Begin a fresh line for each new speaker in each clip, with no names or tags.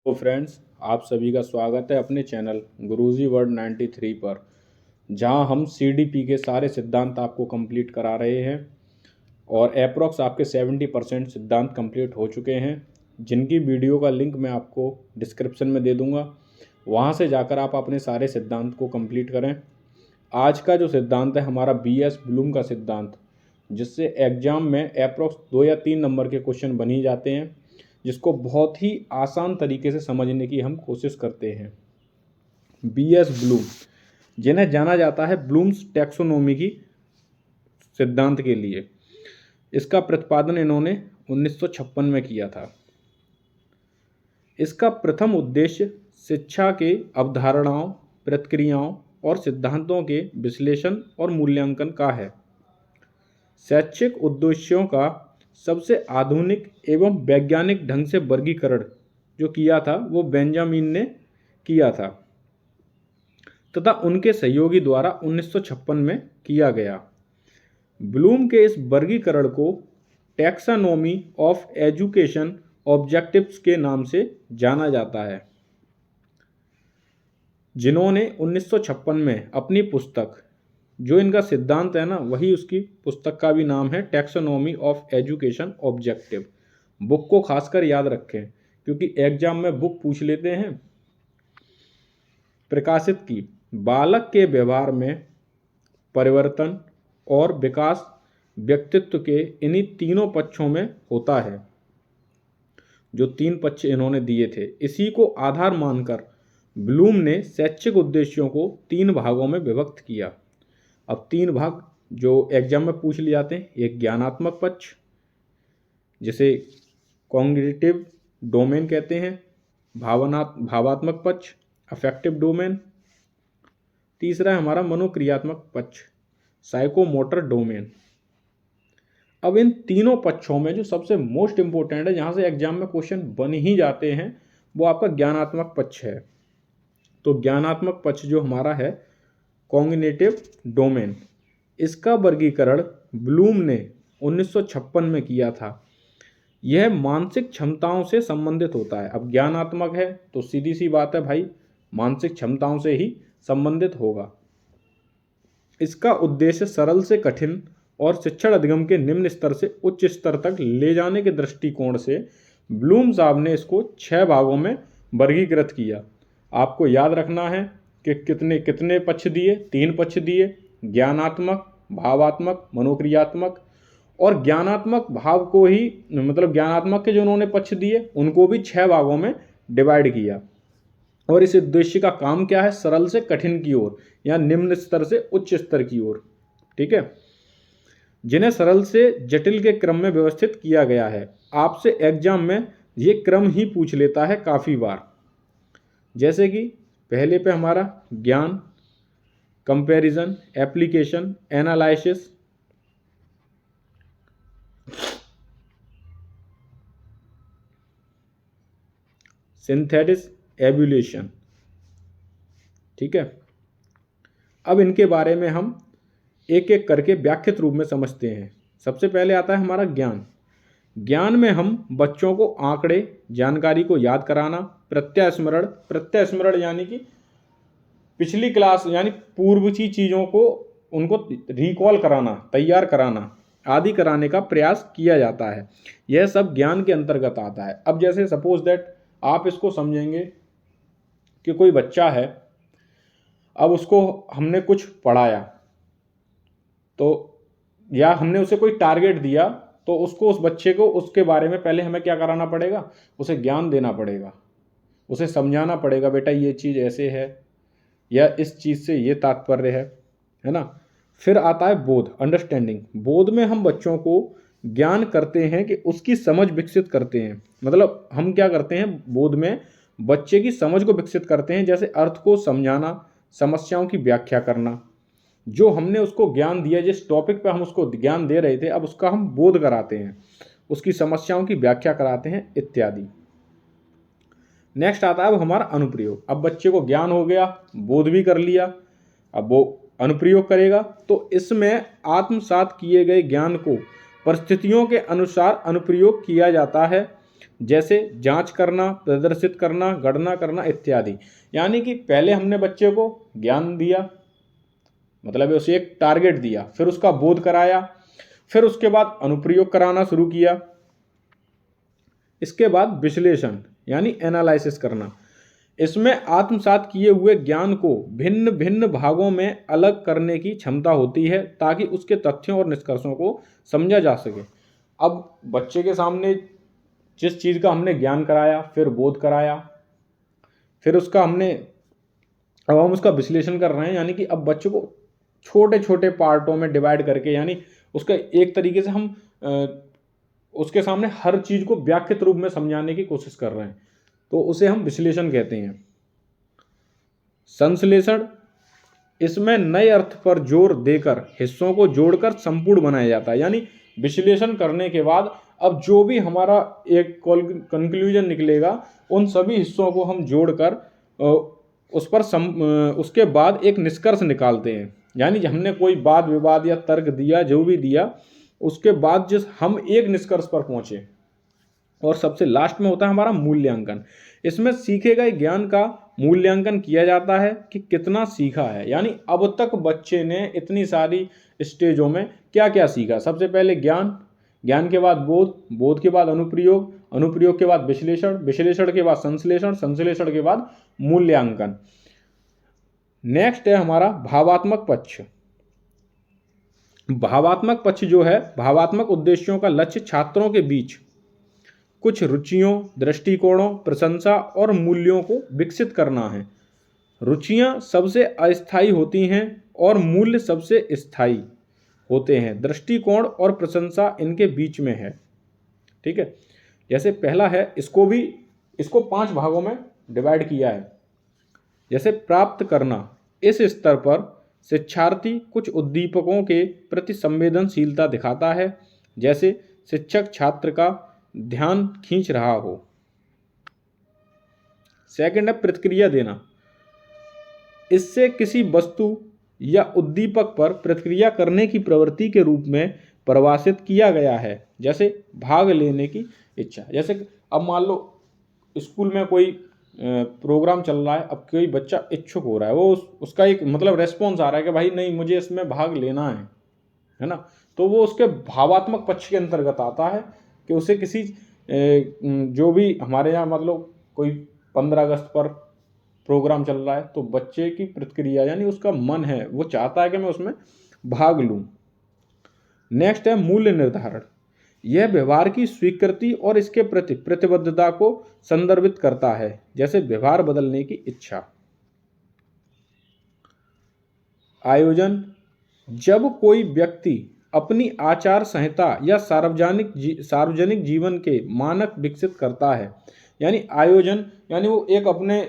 तो फ्रेंड्स, आप सभी का स्वागत है अपने चैनल गुरुजी वर्ड 93 पर, जहां हम सीडीपी के सारे सिद्धांत आपको कंप्लीट करा रहे हैं और अप्रॉक्स आपके 70% सिद्धांत कंप्लीट हो चुके हैं, जिनकी वीडियो का लिंक मैं आपको डिस्क्रिप्शन में दे दूंगा। वहां से जाकर आप अपने सारे सिद्धांत को कंप्लीट करें। आज का जो सिद्धांत है हमारा बीएस ब्लूम का सिद्धांत, जिससे एग्जाम में अप्रॉक्स 2 या 3 नंबर के क्वेश्चन बन ही जाते हैं, जिसको बहुत ही आसान तरीके से समझने की हम कोशिश करते हैं। बीएस ब्लूम, जिन्हें जाना जाता है ब्लूम्स टैक्सोनॉमी की सिद्धांत के लिए, इसका प्रतिपादन इन्होंने 1956 में किया था। इसका प्रथम उद्देश्य शिक्षा के अवधारणाओं, प्रक्रियाओं और सिद्धांतों के विश्लेषण और मूल्यांकन का है। शैक्षिक उद्देश्यों का सबसे आधुनिक एवं वैज्ञानिक ढंग से वर्गीकरण जो किया था वो बेंजामिन ने किया था तथा उनके सहयोगी द्वारा 1956 में किया गया। ब्लूम के इस वर्गीकरण को टैक्सानॉमी ऑफ एजुकेशन ऑब्जेक्टिव्स के नाम से जाना जाता है, जिन्होंने 1956 में अपनी पुस्तक, जो इनका सिद्धांत है ना, वही उसकी पुस्तक का भी नाम है taxonomy of education objective. Book को खासकर याद रखें क्योंकि एग्जाम में बुक पूछ लेते हैं। प्रकाशित की बालक के व्यवहार में परिवर्तन और विकास व्यक्तित्व के इन्हीं तीनों पक्षों में होता है। जो 3 पक्ष इन्होंने दिए थे, इसी को आधार मानकर ब्लूम ने शैक्षिक उद्देश्यों को 3 भागों में विभक्त किया। अब 3 भाग जो एग्जाम में पूछ लिए जाते हैं, एक ज्ञानात्मक पक्ष जिसे कॉग्निटिव डोमेन कहते हैं, भावात्मक पक्ष अफेक्टिव डोमेन, तीसरा है हमारा मनोक्रियात्मक पक्ष साइकोमोटर डोमेन। अब इन तीनों पक्षों में जो सबसे मोस्ट इंपॉर्टेंट है, जहां से एग्जाम में क्वेश्चन बन ही जाते हैं, वो आपका ज्ञानात्मक पक्ष है। तो ज्ञानात्मक पक्ष जो हमारा है कॉग्निटिव डोमेन, इसका वर्गीकरण ब्लूम ने 1956 में किया था। यह मानसिक क्षमताओं से संबंधित होता है। अब ज्ञानात्मक है तो सीधी सी बात है भाई, मानसिक क्षमताओं से ही संबंधित होगा। इसका उद्देश्य सरल से कठिन और शिक्षण अधिगम के निम्न स्तर से उच्च स्तर तक ले जाने के दृष्टिकोण से ब्लूम साहब ने इसको 6 भागों में वर्गीकृत किया। आपको याद रखना है कि कितने कितने पक्ष दिए, 3 पक्ष दिए, ज्ञानात्मक, भावात्मक, मनोक्रियात्मक। और ज्ञानात्मक भाव को ही, मतलब ज्ञानात्मक के जो उन्होंने पक्ष दिए उनको भी 6 भागों में डिवाइड किया। और इस उद्देश्य का काम क्या है? सरल से कठिन की ओर या निम्न स्तर से उच्च स्तर की ओर, ठीक है, जिन्हें सरल से जटिल के क्रम में व्यवस्थित किया गया है। आपसे एग्जाम में ये क्रम ही पूछ लेता है काफ़ी बार। जैसे कि पहले पे हमारा ज्ञान, comparison, application, analysis, synthesis, evolution, ठीक है। अब इनके बारे में हम एक एक करके व्याख्यात रूप में समझते हैं। सबसे पहले आता है हमारा ज्ञान। ज्ञान में हम बच्चों को आंकड़े, जानकारी को याद कराना, प्रत्यास्मरण यानी कि पिछली क्लास यानी पूर्व की चीज़ों को उनको रिकॉल कराना, तैयार कराना आदि कराने का प्रयास किया जाता है। यह सब ज्ञान के अंतर्गत आता है। अब जैसे सपोज दैट आप इसको समझेंगे कि कोई बच्चा है, अब उसको हमने कुछ पढ़ाया तो, या हमने उसे कोई टारगेट दिया, तो उसको, उस बच्चे को उसके बारे में पहले हमें क्या कराना पड़ेगा? उसे ज्ञान देना पड़ेगा, उसे समझाना पड़ेगा, बेटा ये चीज़ ऐसे है या इस चीज़ से ये तात्पर्य है ना। फिर आता है बोध, अंडरस्टैंडिंग। बोध में हम बच्चों को ज्ञान करते हैं कि उसकी समझ विकसित करते हैं। मतलब हम क्या करते हैं, बोध में बच्चे की समझ को विकसित करते हैं। जैसे अर्थ को समझाना, समस्याओं की व्याख्या करना। जो हमने उसको ज्ञान दिया, जिस टॉपिक पे हम उसको ज्ञान दे रहे थे, अब उसका हम बोध कराते हैं, उसकी समस्याओं की व्याख्या कराते हैं इत्यादि। नेक्स्ट आता है अब हमारा अनुप्रयोग। अब बच्चे को ज्ञान हो गया, बोध भी कर लिया, अब वो अनुप्रयोग करेगा। तो इसमें आत्मसात किए गए ज्ञान को परिस्थितियों के अनुसार अनुप्रयोग किया जाता है जैसे जांच करना, प्रदर्शित करना, गणना करना इत्यादि। यानी कि पहले हमने बच्चे को ज्ञान दिया, मतलब उसे एक टारगेट दिया, फिर उसका बोध कराया, फिर उसके बाद अनुप्रयोग कराना शुरू किया, इसके बाद विश्लेषण यानी एनालिसिस करना। इसमें आत्मसात किए हुए ज्ञान को भिन्न भिन्न भागों में अलग करने की क्षमता होती है ताकि उसके तथ्यों और निष्कर्षों को समझा जा सके। अब बच्चे के सामने जिस चीज़ का हमने ज्ञान कराया, फिर बोध कराया, फिर उसका अब हम उसका विश्लेषण कर रहे हैं, यानी कि अब बच्चे को छोटे छोटे पार्टों में डिवाइड करके, यानी उसका एक तरीके से हम उसके सामने हर चीज़ को व्याख्यात रूप में समझाने की कोशिश कर रहे हैं, तो उसे हम विश्लेषण कहते हैं। संश्लेषण, इसमें नए अर्थ पर जोर देकर हिस्सों को जोड़कर संपूर्ण बनाया जाता है। यानी विश्लेषण करने के बाद अब जो भी हमारा एक कंक्लूजन निकलेगा, उन सभी हिस्सों को हम जोड़कर उस पर उसके बाद एक निष्कर्ष निकालते हैं। यानी हमने कोई वाद विवाद या तर्क दिया, जो भी दिया, उसके बाद जिस हम एक निष्कर्ष पर पहुंचे, और सबसे लास्ट में होता है हमारा मूल्यांकन। इसमें सीखे गए ज्ञान का मूल्यांकन किया जाता है कि कितना सीखा है। यानी अब तक बच्चे ने इतनी सारी स्टेजों में क्या क्या सीखा। सबसे पहले ज्ञान, ज्ञान के बाद बोध, बोध के बाद अनुप्रयोग, अनुप्रयोग के बाद विश्लेषण, विश्लेषण के बाद संश्लेषण, संश्लेषण के बाद मूल्यांकन। नेक्स्ट है हमारा भावात्मक पक्ष। भावात्मक पक्ष जो है, भावात्मक उद्देश्यों का लक्ष्य छात्रों के बीच कुछ रुचियों, दृष्टिकोणों, प्रशंसा और मूल्यों को विकसित करना है। रुचियां सबसे अस्थायी होती हैं और मूल्य सबसे स्थायी होते हैं। दृष्टिकोण और प्रशंसा इनके बीच में है। ठीक है, जैसे पहला है, इसको 5 भागों में डिवाइड किया है। जैसे प्राप्त करना, इस स्तर पर शिक्षार्थी कुछ उद्दीपकों के प्रति संवेदनशीलता दिखाता है, जैसे शिक्षक छात्र का ध्यान खींच रहा हो। सेकंड है प्रतिक्रिया देना, इससे किसी वस्तु या उद्दीपक पर प्रतिक्रिया करने की प्रवृत्ति के रूप में परिभाषित किया गया है, जैसे भाग लेने की इच्छा। जैसे अब मान लो स्कूल में कोई प्रोग्राम चल रहा है, अब कोई बच्चा इच्छुक हो रहा है, वो उसका एक मतलब रेस्पॉन्स आ रहा है कि भाई नहीं, मुझे इसमें भाग लेना है ना, तो वो उसके भावात्मक पक्ष के अंतर्गत आता है कि उसे किसी जो भी हमारे यहाँ मतलब कोई 15 अगस्त पर प्रोग्राम चल रहा है, तो बच्चे की प्रतिक्रिया यानी उसका मन है, वो चाहता है कि मैं उसमें भाग लूँ। नेक्स्ट है मूल्य निर्धारण, यह व्यवहार की स्वीकृति और इसके प्रति प्रतिबद्धता को संदर्भित करता है, जैसे व्यवहार बदलने की इच्छा। आयोजन, जब कोई व्यक्ति अपनी आचार संहिता या सार्वजनिक जीवन के मानक विकसित करता है। यानी आयोजन, यानी वो एक अपने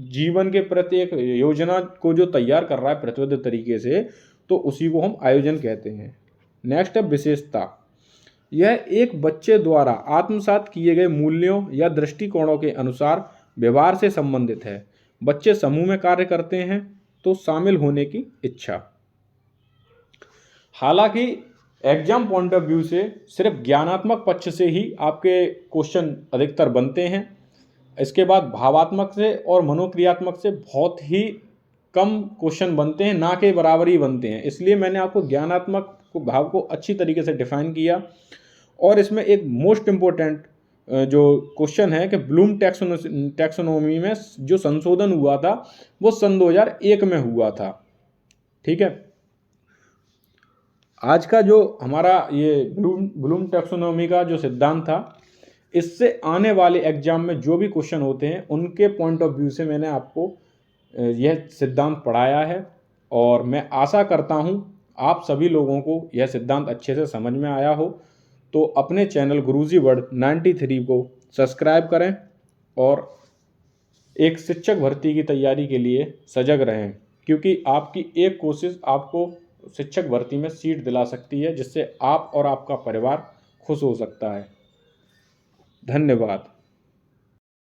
जीवन के प्रति एक योजना को जो तैयार कर रहा है प्रतिबद्ध तरीके से, तो उसी को हम आयोजन कहते हैं। नेक्स्ट है विशेषता, यह एक बच्चे द्वारा आत्मसात किए गए मूल्यों या दृष्टिकोणों के अनुसार व्यवहार से संबंधित है। बच्चे समूह में कार्य करते हैं तो शामिल होने की इच्छा। हालांकि एग्जाम पॉइंट ऑफ व्यू से सिर्फ ज्ञानात्मक पक्ष से ही आपके क्वेश्चन अधिकतर बनते हैं। इसके बाद भावात्मक से और मनोक्रियात्मक से बहुत ही कम क्वेश्चन बनते हैं, ना के बराबर ही बनते हैं। इसलिए मैंने आपको ज्ञानात्मक भाव को अच्छी तरीके से डिफाइन किया। और इसमें एक मोस्ट इम्पोर्टेंट जो क्वेश्चन है कि ब्लूम टैक्सोनॉमी में जो संशोधन हुआ था वो सन 2001 में हुआ था। ठीक है, आज का जो हमारा ये ब्लूम टैक्सोनॉमी का जो सिद्धांत था, इससे आने वाले एग्जाम में जो भी क्वेश्चन होते हैं उनके पॉइंट ऑफ व्यू से मैंने आपको यह सिद्धांत पढ़ाया है। और मैं आशा करता हूं आप सभी लोगों को यह सिद्धांत अच्छे से समझ में आया हो। तो अपने चैनल गुरुजी वर्ड 93 को सब्सक्राइब करें और एक शिक्षक भर्ती की तैयारी के लिए सजग रहें, क्योंकि आपकी एक कोशिश आपको शिक्षक भर्ती में सीट दिला सकती है, जिससे आप और आपका परिवार खुश हो सकता है। धन्यवाद।